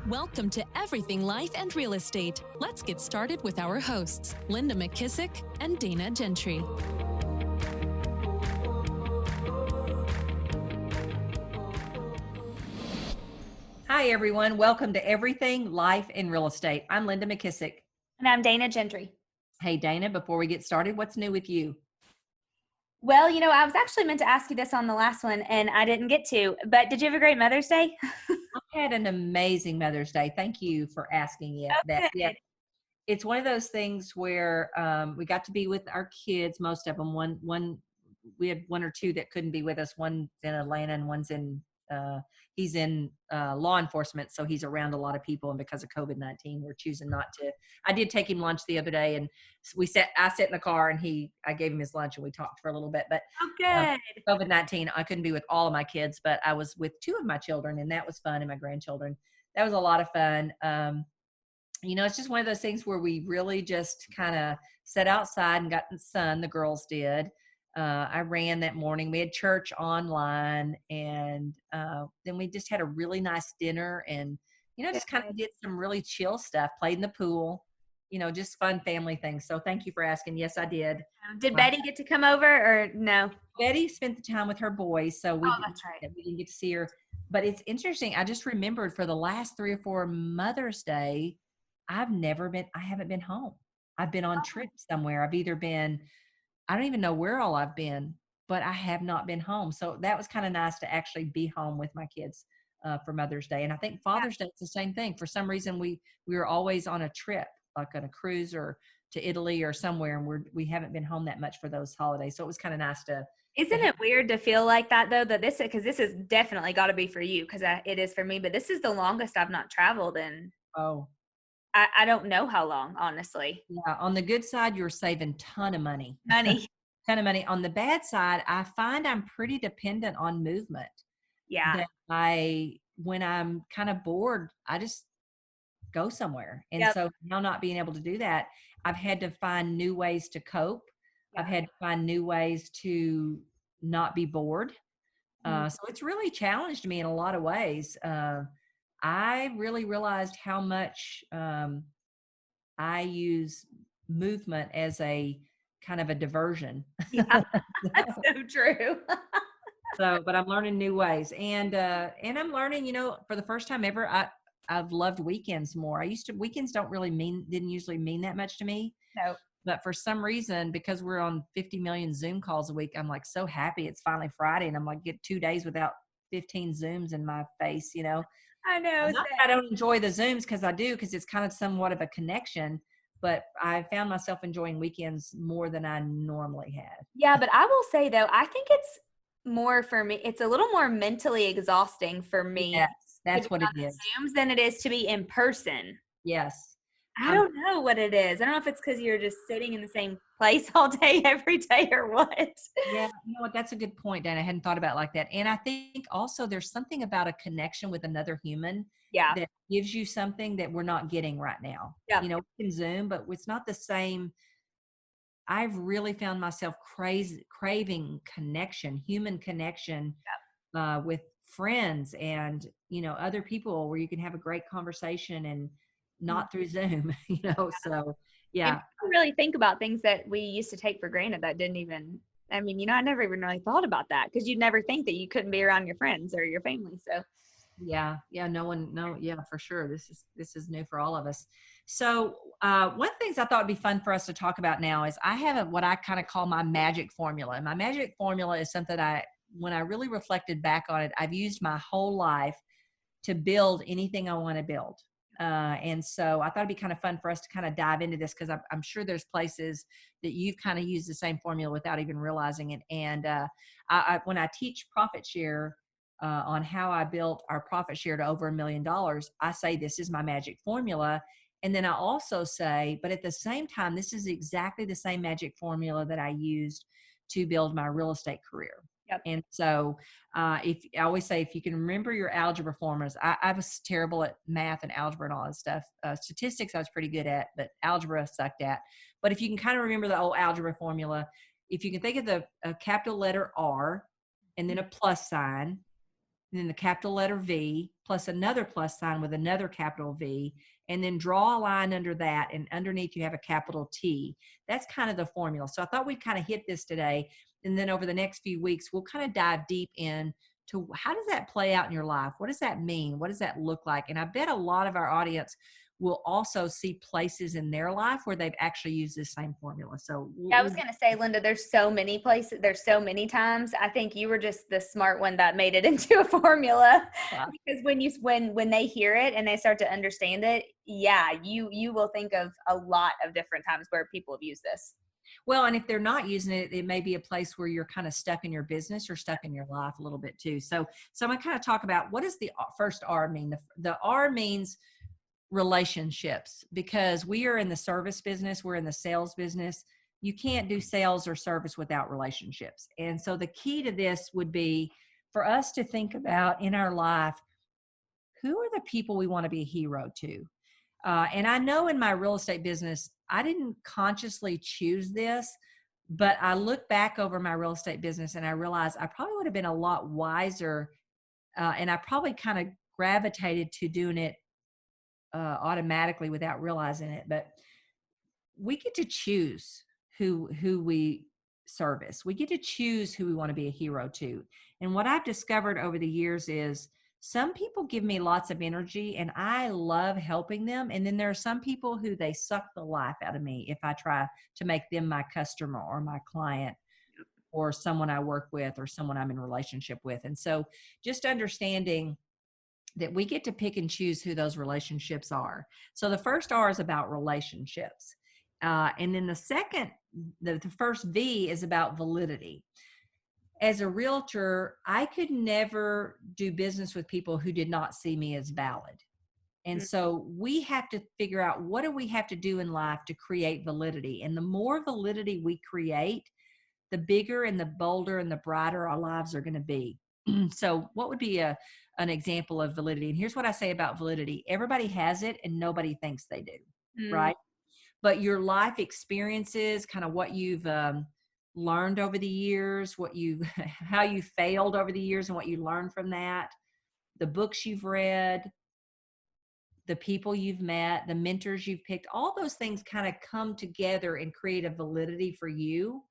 Welcome to Everything Life and Real Estate. Let's get started with our hosts, Linda McKissick and Dana Gentry. Hi, everyone. Welcome to Everything Life and Real Estate. I'm Linda McKissick. And I'm Dana Gentry. Hey, Dana, before we get started, what's new with you? Well, I was actually meant to ask you this on the last one and I didn't get to, but did you have a great Mother's Day? I had an amazing Mother's Day. Thank you for asking it. It's one of those things where we got to be with our kids, most of them. We had one or two that couldn't be with us. One's in Atlanta and one's he's in law enforcement. So he's around a lot of people. And because of COVID-19, we're choosing not to. I did take him lunch the other day and I sat in the car and I gave him his lunch and we talked for a little bit, but good. COVID-19, I couldn't be with all of my kids, but I was with two of my children and that was fun, and my grandchildren. That was a lot of fun. It's just one of those things where we really just kind of sat outside and got in the sun. The girls did. I ran that morning. We had church online, and then we just had a really nice dinner and, just kind of did some really chill stuff, played in the pool, just fun family things. So thank you for asking. Yes, I did. Did Betty get to come over or no? Betty spent the time with her boys, so that's right. We didn't get to see her. But it's interesting. I just remembered for the last 3 or 4 Mother's Day, I haven't been home. I've been on trips somewhere. I don't even know where all I've been, but I have not been home. So that was kind of nice to actually be home with my kids for Mother's Day. And I think Father's Day is the same thing. For some reason, we were always on a trip, like on a cruise or to Italy or somewhere, and we haven't been home that much for those holidays. So it was kind of nice to. Isn't it weird to feel like that though? Because this is definitely got to be for you, because it is for me. But this is the longest I've not traveled in. Oh. I don't know how long, honestly. Yeah. On the good side, you're saving ton of money. Ton of money. On the bad side, I find I'm pretty dependent on movement. Yeah. When I'm kind of bored, I just go somewhere. And so now not being able to do that, I've had to find new ways to cope. Yeah. I've had to find new ways to not be bored. So it's really challenged me in a lot of ways. I really realized how much I use movement as a kind of a diversion. Yeah, that's so true. But I'm learning new ways, and I'm learning, for the first time ever, I've loved weekends more. Weekends didn't usually mean that much to me. No. But for some reason, because we're on 50 million Zoom calls a week, I'm like so happy it's finally Friday, and I'm like, get 2 days without 15 Zooms in my face, I know. I don't enjoy the Zooms because it's kind of somewhat of a connection, but I found myself enjoying weekends more than I normally had. Yeah, but I will say though, I think it's more for me. It's a little more mentally exhausting for me. Yes, that's what it is. Zooms than it is to be in person. Yes. I don't know what it is. I don't know if it's because you're just sitting in the same place all day, every day, or what. Yeah, you know what? That's a good point, Dan. I hadn't thought about it like that. And I think also there's something about a connection with another human that gives you something that we're not getting right now. Yeah. We can Zoom, but it's not the same. I've really found myself craving connection, human connection with friends and, other people where you can have a great conversation and not through Zoom, so yeah. And I really think about things that we used to take for granted that didn't even, I never even really thought about that, because you'd never think that you couldn't be around your friends or your family. So yeah, for sure. This is new for all of us. So one of the things I thought would be fun for us to talk about now is I have what I kind of call my magic formula. And my magic formula is something when I really reflected back on it, I've used my whole life to build anything I want to build. And so I thought it'd be kind of fun for us to kind of dive into this, because I'm sure there's places that you've kind of used the same formula without even realizing it. And when I teach profit share on how I built our profit share to over $1 million, I say this is my magic formula. And then I also say, but at the same time, this is exactly the same magic formula that I used to build my real estate career. Yep. And so I always say, if you can remember your algebra formulas, I was terrible at math and algebra and all that stuff. Statistics I was pretty good at, but algebra sucked at. But if you can kind of remember the old algebra formula, if you can think of the capital letter R and then a plus sign, and then the capital letter V plus another plus sign with another capital V, and then draw a line under that, and underneath you have a capital T. That's kind of the formula. So I thought we'd kind of hit this today, and then over the next few weeks, we'll kind of dive deep in to how does that play out in your life? What does that mean? What does that look like? And I bet a lot of our audience will also see places in their life where they've actually used this same formula. So I was going to say, Linda, there's so many places, there's so many times. I think you were just the smart one that made it into a formula. Yeah. Because when they hear it and they start to understand it, yeah, you will think of a lot of different times where people have used this. Well, and if they're not using it, it may be a place where you're kind of stuck in your business or stuck in your life a little bit too. So I'm going to kind of talk about, what does the first R mean? The R means relationships, because we are in the service business. We're in the sales business. You can't do sales or service without relationships. And so the key to this would be for us to think about in our life, who are the people we want to be a hero to? And I know in my real estate business, I didn't consciously choose this, but I look back over my real estate business and I realized I probably would have been a lot wiser. And I probably kind of gravitated to doing it automatically without realizing it. But we get to choose who we service. We get to choose who we want to be a hero to. And what I've discovered over the years is some people give me lots of energy and I love helping them. And then there are some people who they suck the life out of me if I try to make them my customer or my client or someone I work with or someone I'm in relationship with. And so just understanding that we get to pick and choose who those relationships are. So the first R is about relationships. And then the first V is about validity. As a realtor, I could never do business with people who did not see me as valid. And so we have to figure out, what do we have to do in life to create validity? And the more validity we create, the bigger and the bolder and the brighter our lives are going to be. So what would be an example of validity? And here's what I say about validity. Everybody has it and nobody thinks they do, right? But your life experiences, kind of what you've learned over the years, how you failed over the years and what you learned from that, the books you've read, the people you've met, the mentors you've picked, all those things kind of come together and create a validity for you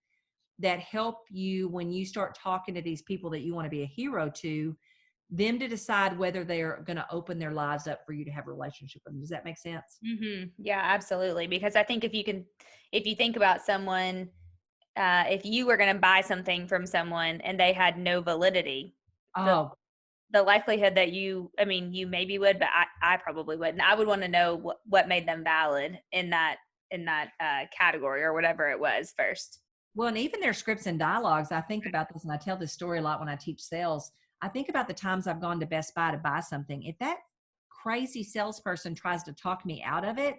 that help you when you start talking to these people that you want to be a hero to, them to decide whether they're going to open their lives up for you to have a relationship with them. Does that make sense? Mm-hmm. Yeah, absolutely. Because I think if you think about someone, if you were going to buy something from someone and they had no validity, the likelihood that you maybe would, but I probably wouldn't. I would want to know what made them valid in that category or whatever it was first. Well, and even their scripts and dialogues, I think about this, and I tell this story a lot when I teach sales. I think about the times I've gone to Best Buy to buy something. If that crazy salesperson tries to talk me out of it,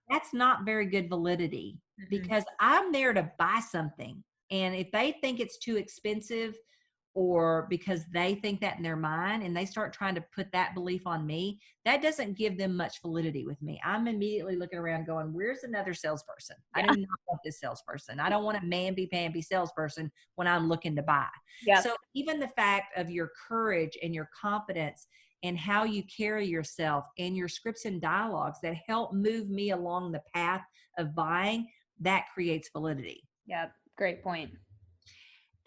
that's not very good validity, because I'm there to buy something. And if they think it's too expensive, or because they think that in their mind and they start trying to put that belief on me, that doesn't give them much validity with me. I'm immediately looking around going, where's another salesperson? I do not want this salesperson. I don't want a mamby-pamby salesperson when I'm looking to buy. So even the fact of your courage and your confidence and how you carry yourself and your scripts and dialogues that help move me along the path of buying, that creates validity. Yeah, great point.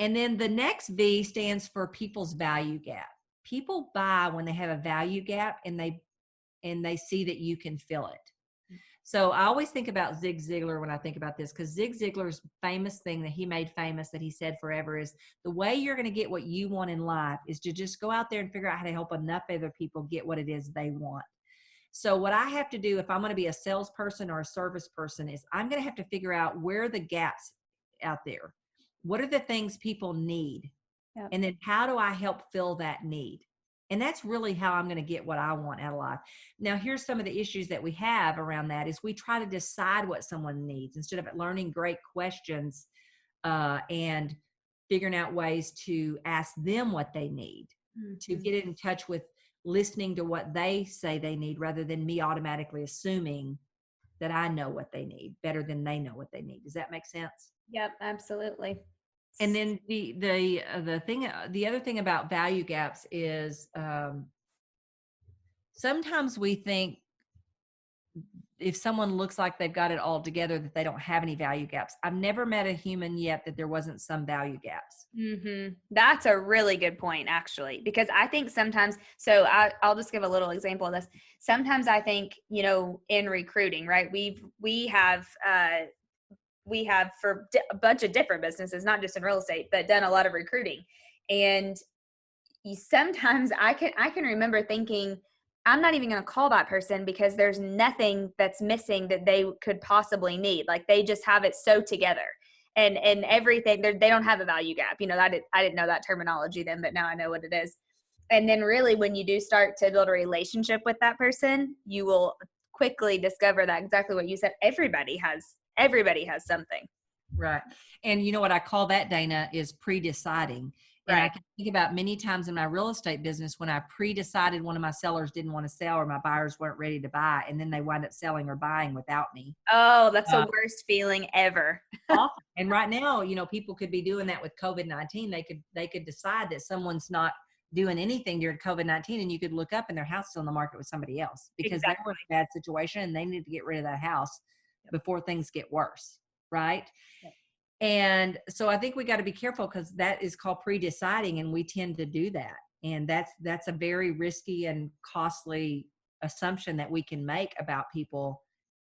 And then the next V stands for people's value gap. People buy when they have a value gap and they see that you can fill it. So I always think about Zig Ziglar when I think about this, because Zig Ziglar's famous thing that he made famous, that he said forever, is the way you're going to get what you want in life is to just go out there and figure out how to help enough other people get what it is they want. So what I have to do if I'm going to be a salesperson or a service person is I'm going to have to figure out where are the gaps out there. What are the things people need? Yep. And then how do I help fill that need? And that's really how I'm going to get what I want out of life. Now, here's some of the issues that we have around that is we try to decide what someone needs instead of learning great questions and figuring out ways to ask them what they need, to get in touch with listening to what they say they need rather than me automatically assuming that I know what they need better than they know what they need. Does that make sense? Yep, absolutely. And then the other thing about value gaps is sometimes we think if someone looks like they've got it all together, that they don't have any value gaps. I've never met a human yet that there wasn't some value gaps. That's a really good point, actually, because I think sometimes, I'll just give a little example of this. Sometimes I think, in recruiting, right, we have for a bunch of different businesses, not just in real estate, but done a lot of recruiting. And sometimes I can remember thinking, I'm not even going to call that person because there's nothing that's missing that they could possibly need. Like they just have it so together, and everything, they don't have a value gap. I didn't know that terminology then, but now I know what it is. And then really when you do start to build a relationship with that person, you will quickly discover that exactly what you said. Everybody has something. Right. And you know what I call that, Dana, is pre-deciding. And Right. I can think about many times in my real estate business when I pre-decided one of my sellers didn't want to sell or my buyers weren't ready to buy, and then they wind up selling or buying without me. Oh, that's the worst feeling ever. Awesome. And right now, people could be doing that with COVID-19. They could decide that someone's not doing anything during COVID-19, and you could look up and their house is on the market with somebody else because they were in a bad situation and they need to get rid of that house before things get worse. Right. Yep. And so I think we got to be careful because that is called pre-deciding, and we tend to do that. And that's a very risky and costly assumption that we can make about people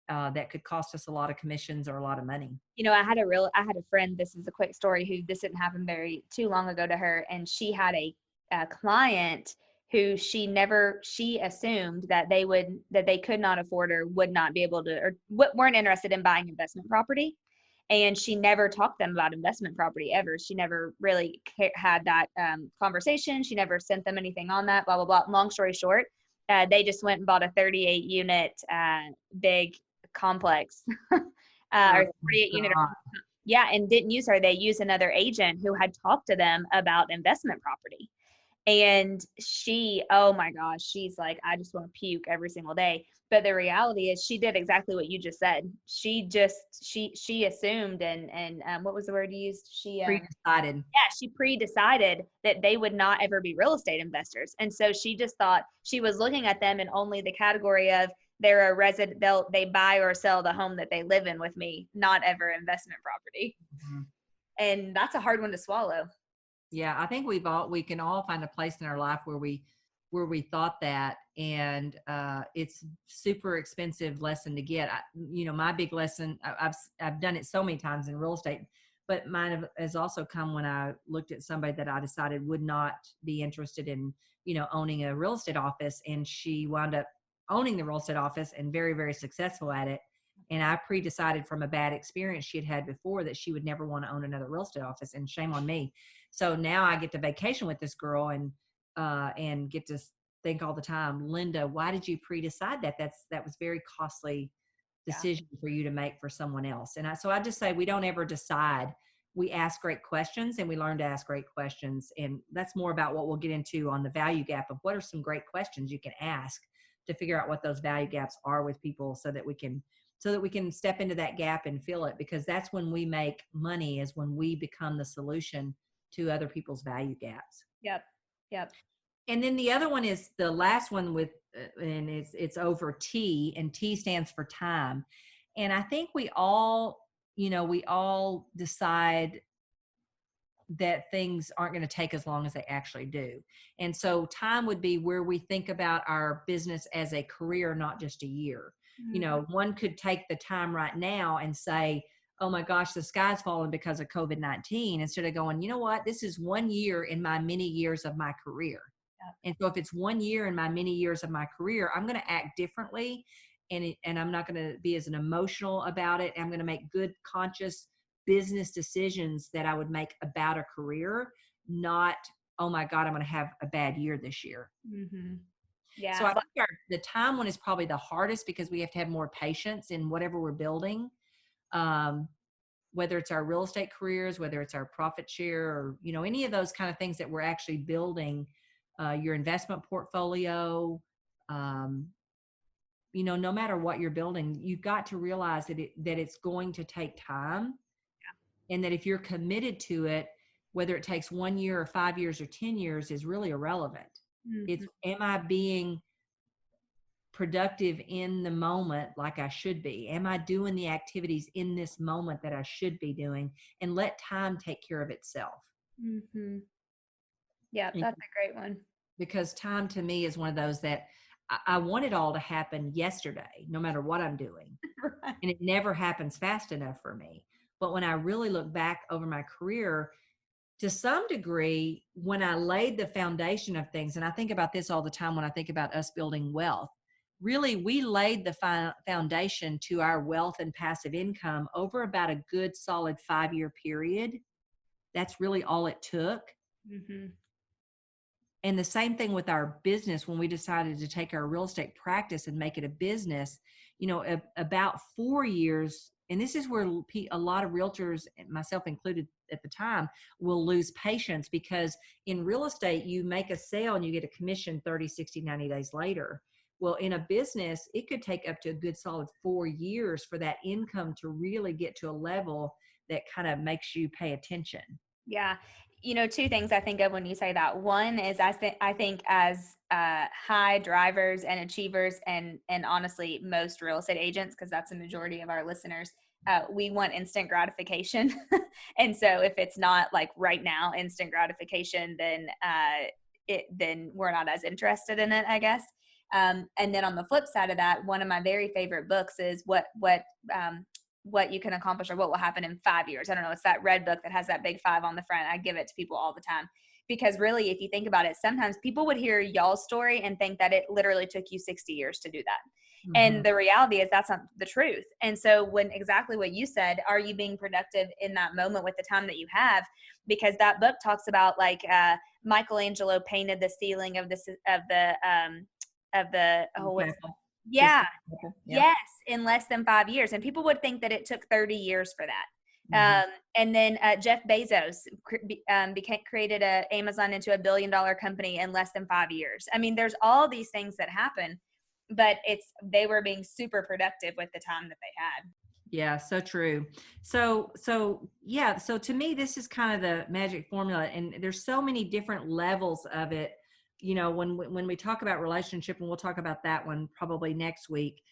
that could cost us a lot of commissions or a lot of money. I had a friend, this is a quick story, who this didn't happen very too long ago to her. And she had a client who she assumed that they could not afford or would not be able to, or weren't interested in buying investment property. And she never talked to them about investment property ever. She never really had that conversation. She never sent them anything on that, blah, blah, blah. Long story short, they just went and bought a 38 unit big complex or 48 unit. Yeah. And didn't use her. They used another agent who had talked to them about investment property. And she, oh my gosh, she's like, I just want to puke every single day. But the reality is she did exactly what you just said. She assumed and what was the word you used? She pre-decided. Yeah, she pre-decided that they would not ever be real estate investors. And so she just thought she was looking at them in only the category of they're a resident, they buy or sell the home that they live in with me, not ever investment property. Mm-hmm. And that's a hard one to swallow. Yeah, I think we can all find a place in our life where we thought that, and it's super expensive lesson to get. My big lesson, I've done it so many times in real estate, but mine has also come when I looked at somebody that I decided would not be interested in, owning a real estate office, and she wound up owning the real estate office and very, very successful at it. And I pre-decided from a bad experience she had had before that she would never want to own another real estate office, and shame on me. So now I get to vacation with this girl and get to think all the time, Linda, why did you pre-decide that? That was very costly decision for you to make for someone else. And so I just say we don't ever decide. We ask great questions and we learn to ask great questions. And that's more about what we'll get into on the value gap of what are some great questions you can ask to figure out what those value gaps are with people so that we can step into that gap and fill it, because that's when we make money, is when we become the solution to other people's value gaps. Yep. And then the other one is the last one with, and it's over T, and T stands for time. And I think we all decide that things aren't going to take as long as they actually do. And so time would be where we think about our business as a career, not just a year. Mm-hmm. One could take the time right now and say, oh my gosh, the sky's falling because of COVID-19, instead of going, you know what, this is 1 year in my many years of my career. And so if it's 1 year in my many years of my career, I'm going to act differently, and I'm not going to be as emotional about it. I'm going to make good, conscious business decisions that I would make about a career, not, oh my God, I'm going to have a bad year this year. Mm-hmm. Yeah. So I think the time one is probably the hardest, because we have to have more patience in whatever we're building. Whether it's our real estate careers, whether it's our profit share, or, any of those kind of things that we're actually building, your investment portfolio, no matter what you're building, you've got to realize that it's going to take time. Yeah. And that if you're committed to it, whether it takes 1 year or 5 years or 10 years is really irrelevant. It's, am I being productive in the moment like I should be? Am I doing the activities in this moment that I should be doing? And let time take care of itself. Yeah, that's a great one. Because time to me is one of those that I want it all to happen yesterday, no matter what I'm doing. Right. And it never happens fast enough for me. But when I really look back over my career, to some degree, when I laid the foundation of things, and I think about this all the time when I think about us building wealth, really, we laid the foundation to our wealth and passive income over about a good solid 5-year period. That's really all it took. And the same thing with our business. When we decided to take our real estate practice and make it a business, about 4 years, and this is where a lot of realtors, myself included at the time, will lose patience, because in real estate, you make a sale and you get a commission 30, 60, 90 days later. Well, in a business, it could take up to a good solid 4 years for that income to really get to a level that kind of makes you pay attention. Yeah. Two things I think of when you say that. One is I think as high drivers and achievers, and honestly, most real estate agents, because that's the majority of our listeners, we want instant gratification. And so if it's not like right now instant gratification, then we're not as interested in it, I guess. And then on the flip side of that, one of my very favorite books is what you can accomplish or what will happen in 5 years. I don't know. It's that red book that has that big 5 on the front. I give it to people all the time, because really, if you think about it, sometimes people would hear y'all's story and think that it literally took you 60 years to do that. And the reality is that's not the truth. And so when exactly what you said, are you being productive in that moment with the time that you have? Because that book talks about Michelangelo painted the ceiling of yeah. Yes, in less than 5 years. And people would think that it took 30 years for that. And then Jeff Bezos created Amazon into $1 billion company in less than 5 years. I mean, there's all these things that happen, but they were being super productive with the time that they had. Yeah, so true. So to me, this is kind of the magic formula, and there's so many different levels of it. When we talk about relationship, and we'll talk about that one probably next week,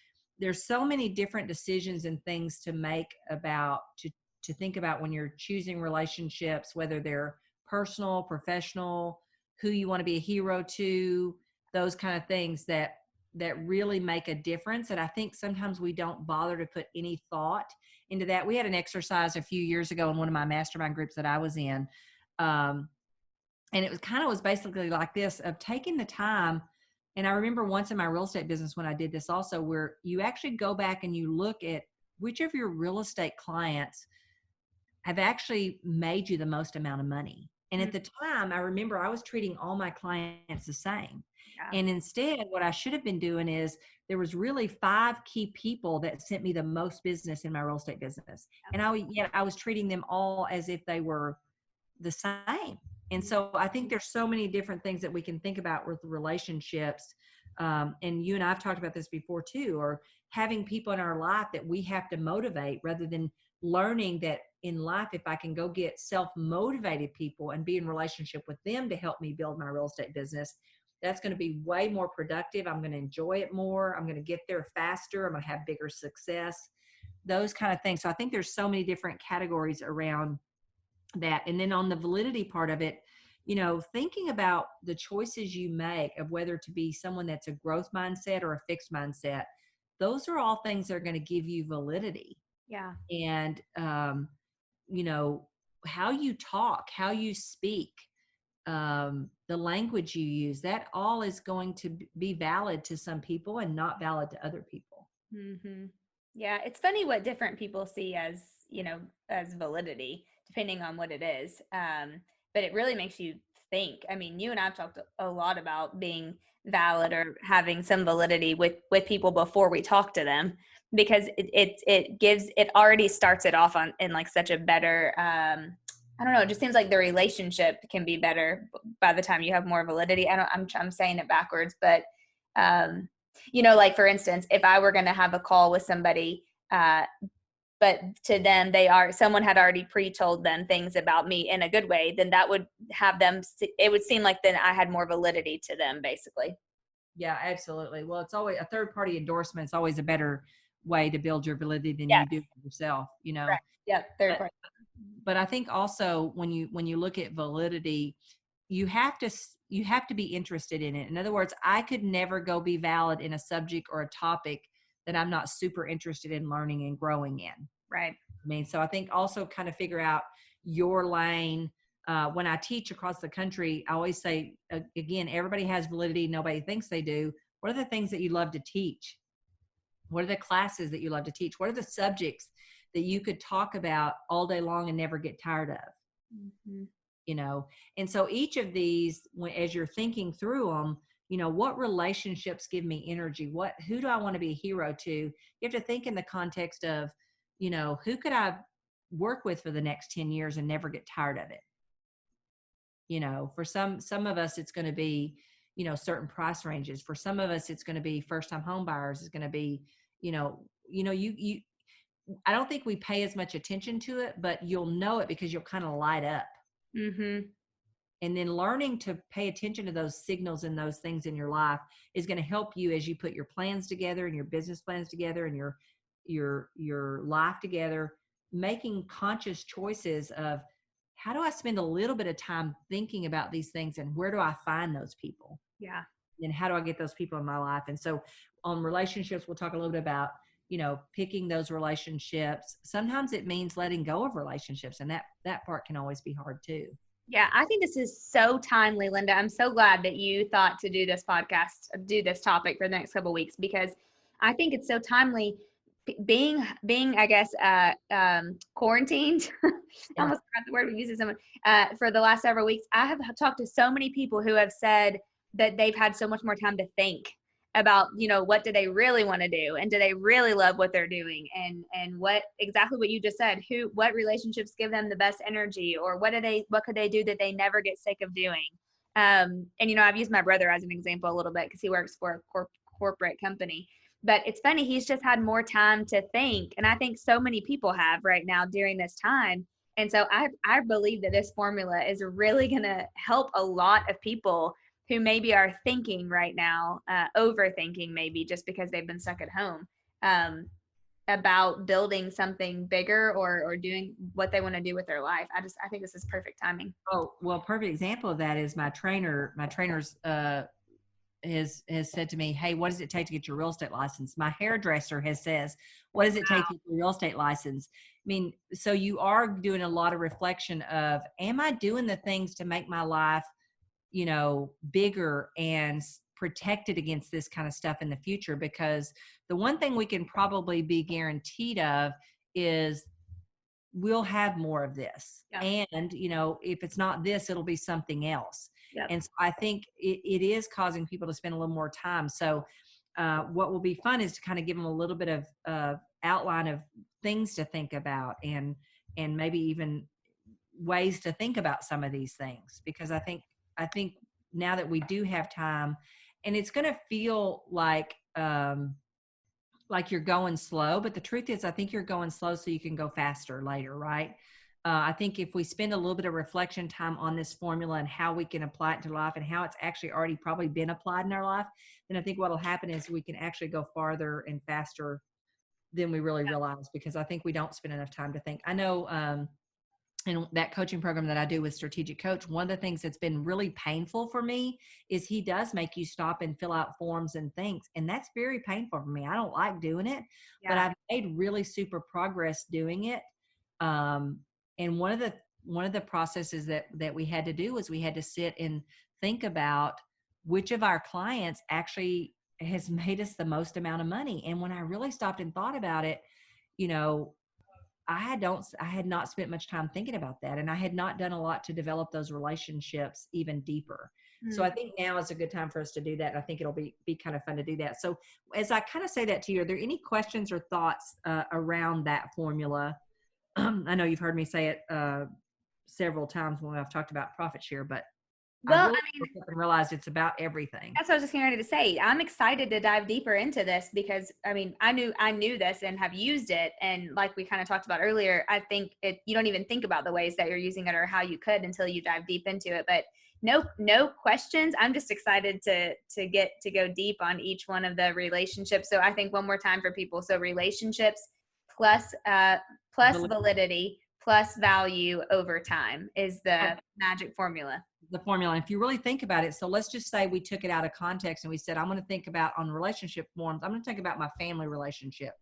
there's so many different decisions and things to make to think about when you're choosing relationships, whether they're personal, professional, who you want to be a hero to, those kind of things that really make a difference. And I think sometimes we don't bother to put any thought into that. We had an exercise a few years ago in one of my mastermind groups that I was in. And it was basically like this, of taking the time. And I remember once in my real estate business when I did this also, where you actually go back and you look at which of your real estate clients have actually made you the most amount of money. And at the time, I remember I was treating all my clients the same. Yeah. And instead, what I should have been doing is there was really 5 key people that sent me the most business in my real estate business. And I was treating them all as if they were the same. And so I think there's so many different things that we can think about with relationships. And you and I have talked about this before too, or having people in our life that we have to motivate, rather than learning that in life, if I can go get self-motivated people and be in relationship with them to help me build my real estate business, that's going to be way more productive. I'm going to enjoy it more. I'm going to get there faster. I'm going to have bigger success, those kind of things. So I think there's so many different categories around that. And then on the validity part of it, thinking about the choices you make of whether to be someone that's a growth mindset or a fixed mindset, those are all things that are going to give you validity. Yeah. And, how you talk, how you speak, the language you use, that all is going to be valid to some people and not valid to other people. Yeah. It's funny what different people see as validity, depending on what it is. But it really makes you think. I mean, you and I've talked a lot about being valid or having some validity with people before we talk to them, because it already starts it off in like such a better, I don't know. It just seems like the relationship can be better by the time you have more validity. I'm saying it backwards, but like for instance, if I were going to have a call with somebody, but to them, someone had already pre-told them things about me in a good way, then that would have them, it would seem like then I had more validity to them, basically. Yeah, absolutely. Well, it's always a third party endorsement. It's always a better way to build your validity than Yeah. you do for yourself, you know? Right. Yeah. Third party. But I think also when you look at validity, you have to be interested in it. In other words, I could never go be valid in a subject or a topic that I'm not super interested in learning and growing in. Right. I mean, so I think also kind of figure out your lane. When I teach across the country, I always say, again, everybody has validity. Nobody thinks they do. What are the things that you love to teach? What are the classes that you love to teach? What are the subjects that you could talk about all day long and never get tired of? Mm-hmm. You know, and so each of these, as you're thinking through them, you know, what relationships give me energy? Who do I want to be a hero to? You have to think in the context of, you know, who could I work with for the next 10 years and never get tired of it? You know, for some of us, it's going to be, you know, certain price ranges. For some of us, it's going to be first time home buyers. It's going to be, you I don't think we pay as much attention to it, but you'll know it because you'll kind of light up. Mm-hmm. And then learning to pay attention to those signals and those things in your life is going to help you as you put your plans together and your business plans together and your life together, making conscious choices of how do I spend a little bit of time thinking about these things and where do I find those people? Yeah. And how do I get those people in my life? And so on relationships, we'll talk a little bit about, you know, picking those relationships. Sometimes it means letting go of relationships, and that part can always be hard too. Yeah, I think this is so timely, Linda. I'm so glad that you thought to do this podcast, do this topic for the next couple of weeks, because I think it's so timely. Being, I guess, quarantined. I almost forgot the word we used someone for the last several weeks. I have talked to so many people who have said that they've had so much more time to think about, you know, what do they really want to do, and do they really love what they're doing, and what exactly what you just said, what relationships give them the best energy, or what could they do that they never get sick of doing. And you know, I've used my brother as an example a little bit because he works for a corporate company, but it's funny, he's just had more time to think, and I think so many people have right now during this time. And so I believe that this formula is really going to help a lot of people who maybe are thinking right now, overthinking maybe just because they've been stuck at home, about building something bigger, or doing what they want to do with their life. I think this is perfect timing. Oh, well, perfect example of that is my trainer's has said to me, hey, what does it take to get your real estate license? My hairdresser says, what does it take to get your real estate license? I mean, so you are doing a lot of reflection of, am I doing the things to make my life, you know, bigger and protected against this kind of stuff in the future? Because the one thing we can probably be guaranteed of is we'll have more of this. Yeah. And, you know, if it's not this, it'll be something else. Yep. And so I think it is causing people to spend a little more time. So what will be fun is to kind of give them a little bit of outline of things to think about, and maybe even ways to think about some of these things, because I think now that we do have time, and it's going to feel like you're going slow, but the truth is I think you're going slow so you can go faster later, right? I think if we spend a little bit of reflection time on this formula and how we can apply it to life and how it's actually already probably been applied in our life, then I think what will happen is we can actually go farther and faster than we really realize, because I think we don't spend enough time to think. I know in that coaching program that I do with Strategic Coach, one of the things that's been really painful for me is he does make you stop and fill out forms and things. And that's very painful for me. I don't like doing it, but I've made really super progress doing it. And one of the processes that we had to do was we had to sit and think about which of our clients actually has made us the most amount of money. And when I really stopped and thought about it, you know, I had not spent much time thinking about that. And I had not done a lot to develop those relationships even deeper. Mm-hmm. So I think now is a good time for us to do that. And I think it'll be kind of fun to do that. So as I kind of say that to you, are there any questions or thoughts around that formula? I know you've heard me say it several times when I've talked about profit share, but I Well, really woke up and realized it's about everything. that's what I was just getting ready to say. I'm excited to dive deeper into this because I mean, I knew this and have used it. And like we kind of talked about earlier, I think you don't even think about the ways that you're using it or how you could until you dive deep into it. But no questions. I'm just excited to go deep on each one of the relationships. So I think one more time for people. So relationships plus validity plus value over time is the magic formula. The formula. And if you really think about it, so let's just say we took it out of context and we said, I'm going to think about on relationship forms, I'm going to think about my family relationship.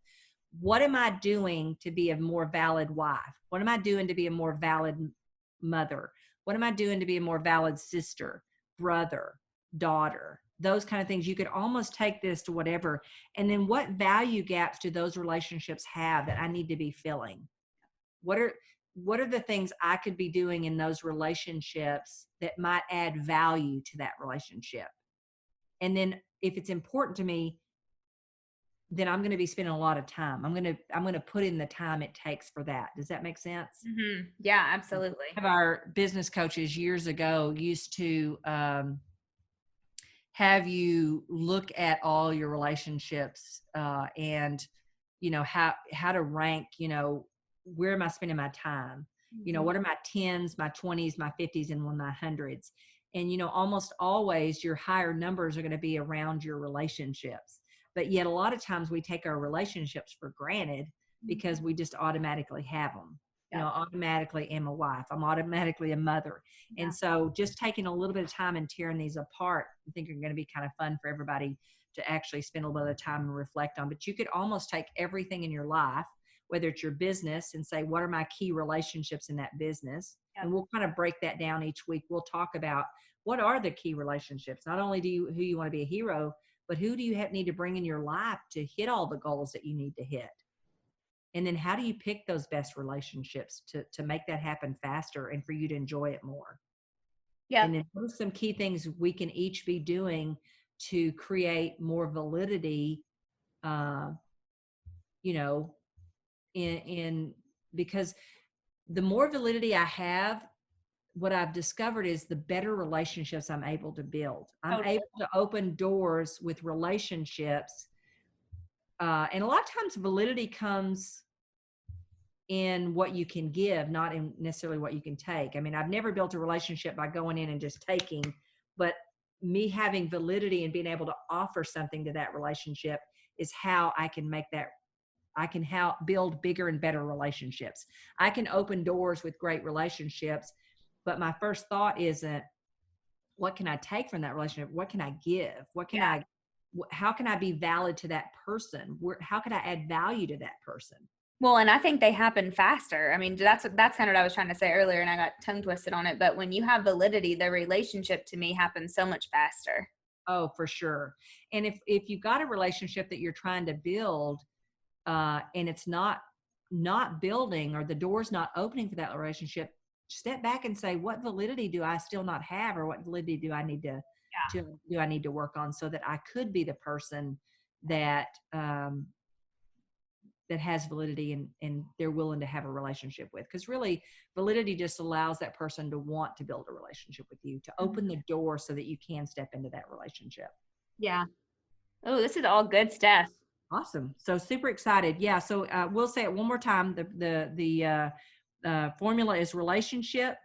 What am I doing to be a more valid wife? What am I doing to be a more valid mother? What am I doing to be a more valid sister, brother, daughter? Those kind of things. You could almost take this to whatever. And then what value gaps do those relationships have that I need to be filling? What are the things I could be doing in those relationships that might add value to that relationship? And then if it's important to me, then I'm going to be spending a lot of time. I'm going to put in the time it takes for that. Does that make sense? Mm-hmm. Yeah, absolutely. One of our business coaches years ago used to have you look at all your relationships and how to rank, where am I spending my time? What are my 10s, my 20s, my 50s, and my 100s? And, almost always your higher numbers are going to be around your relationships. But yet a lot of times we take our relationships for granted because we just automatically have them. Automatically am a wife. I'm automatically a mother. Yeah. And so just taking a little bit of time and tearing these apart, I think are going to be kind of fun for everybody to actually spend a little bit of time and reflect on. But you could almost take everything in your life, whether it's your business, and say, what are my key relationships in that business? Yep. And we'll kind of break that down each week. We'll talk about what are the key relationships. Not only who you want to be a hero, but who do you need to bring in your life to hit all the goals that you need to hit? And then how do you pick those best relationships to make that happen faster and for you to enjoy it more? Yeah. And then what are some key things we can each be doing to create more validity, in because the more validity I have, what I've discovered is the better relationships I'm able to build. I'm able to open doors with relationships. And a lot of times validity comes in what you can give, not in necessarily what you can take. I mean, I've never built a relationship by going in and just taking, but me having validity and being able to offer something to that relationship is how I can make that. I can build bigger and better relationships. I can open doors with great relationships, but my first thought isn't, what can I take from that relationship? What can I give? How can I be valid to that person? How can I add value to that person? Well, and I think they happen faster. I mean, that's kind of what I was trying to say earlier, and I got tongue twisted on it. But when you have validity, the relationship to me happens so much faster. Oh, for sure. And if you've got a relationship that you're trying to build, and it's not building, or the door's not opening for that relationship, step back and say, what validity do I still not have, or what validity do I need to work on so that I could be the person that that has validity and they're willing to have a relationship with. Because really, validity just allows that person to want to build a relationship with you, to open the door so that you can step into that relationship. Yeah. Oh, this is all good stuff. Awesome. So super excited. Yeah. So we'll say it one more time. The formula is relationship.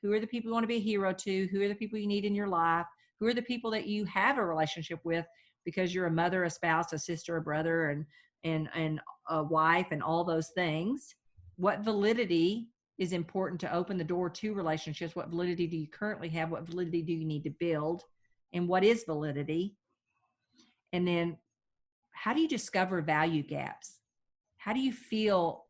Who are the people you want to be a hero to? Who are the people you need in your life? Who are the people that you have a relationship with because you're a mother, a spouse, a sister, a brother, and a wife, and all those things? What validity is important to open the door to relationships? What validity do you currently have? What validity do you need to build? And what is validity? And then how do you discover value gaps? How do you feel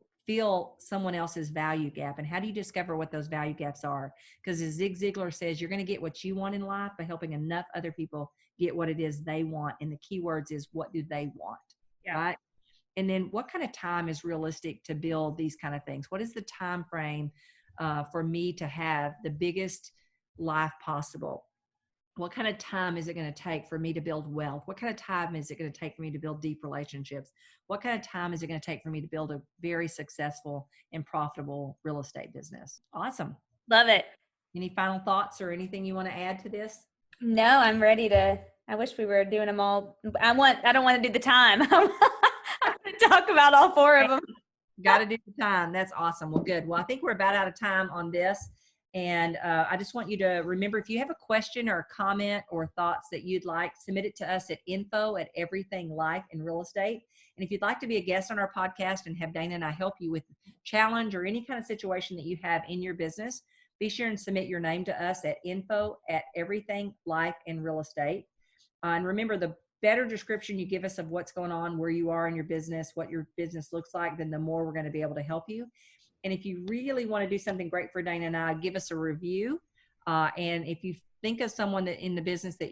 someone else's value gap, and how do you discover what those value gaps are? Because as Zig Ziglar says, you're going to get what you want in life by helping enough other people get what it is they want. And the key words is, what do they want? Yeah. Right. And then what kind of time is realistic to build these kind of things? What is the time frame for me to have the biggest life possible? What kind of time is it going to take for me to build wealth? What kind of time is it going to take for me to build deep relationships? What kind of time is it going to take for me to build a very successful and profitable real estate business? Awesome. Love it. Any final thoughts or anything you want to add to this? No, I'm ready to. I wish we were doing them all. I don't want to do the time. I want to talk about all 4 of them. Got to do the time. That's awesome. Well, good. Well, I think we're about out of time on this. And I just want you to remember, if you have a question or a comment or thoughts that you'd like, submit it to us at info@everythinglifeandrealestate. And if you'd like to be a guest on our podcast and have Dana and I help you with challenge or any kind of situation that you have in your business, be sure and submit your name to us at info@everythinglifeandrealestate. And remember, the better description you give us of what's going on, where you are in your business, what your business looks like, then the more we're going to be able to help you. And if you really want to do something great for Dana and I, give us a review. And if you think of someone that in the business that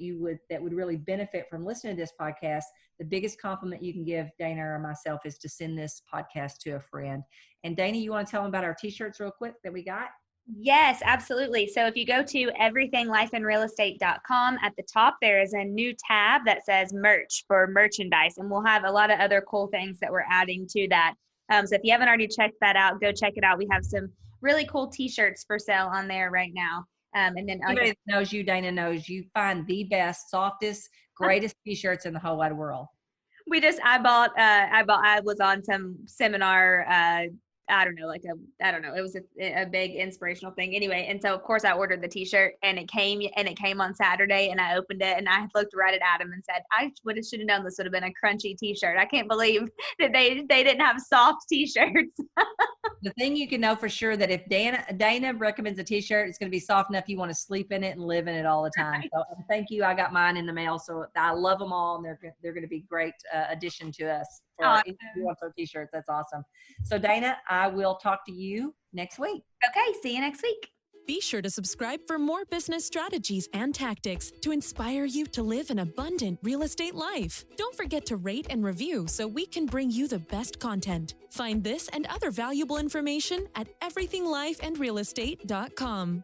would really benefit from listening to this podcast, the biggest compliment you can give Dana or myself is to send this podcast to a friend. And Dana, you want to tell them about our t-shirts real quick that we got? Yes, absolutely. So if you go to everythinglifeandrealestate.com, at the top, there is a new tab that says merch for merchandise. And we'll have a lot of other cool things that we're adding to that. So if you haven't already checked that out, go check it out. We have some really cool t-shirts for sale on there right now. And then anybody that knows you, Dana, knows you find the best, softest, greatest t-shirts in the whole wide world. I was on some seminar, it was a big inspirational thing anyway. And so of course I ordered the t-shirt and it came on Saturday, and I opened it and I looked right at Adam and said, I should have known this would have been a crunchy t-shirt. I can't believe that they didn't have soft t-shirts. The thing you can know for sure that if Dana recommends a t-shirt, it's going to be soft enough you want to sleep in it and live in it all the time. Right. So thank you. I got mine in the mail, so I love them all, and they're going to be great addition to us. If you want our t-shirts, that's awesome. So Dana, I will talk to you next week. Okay, see you next week. Be sure to subscribe for more business strategies and tactics to inspire you to live an abundant real estate life. Don't forget to rate and review so we can bring you the best content. Find this and other valuable information at everythinglifeandrealestate.com.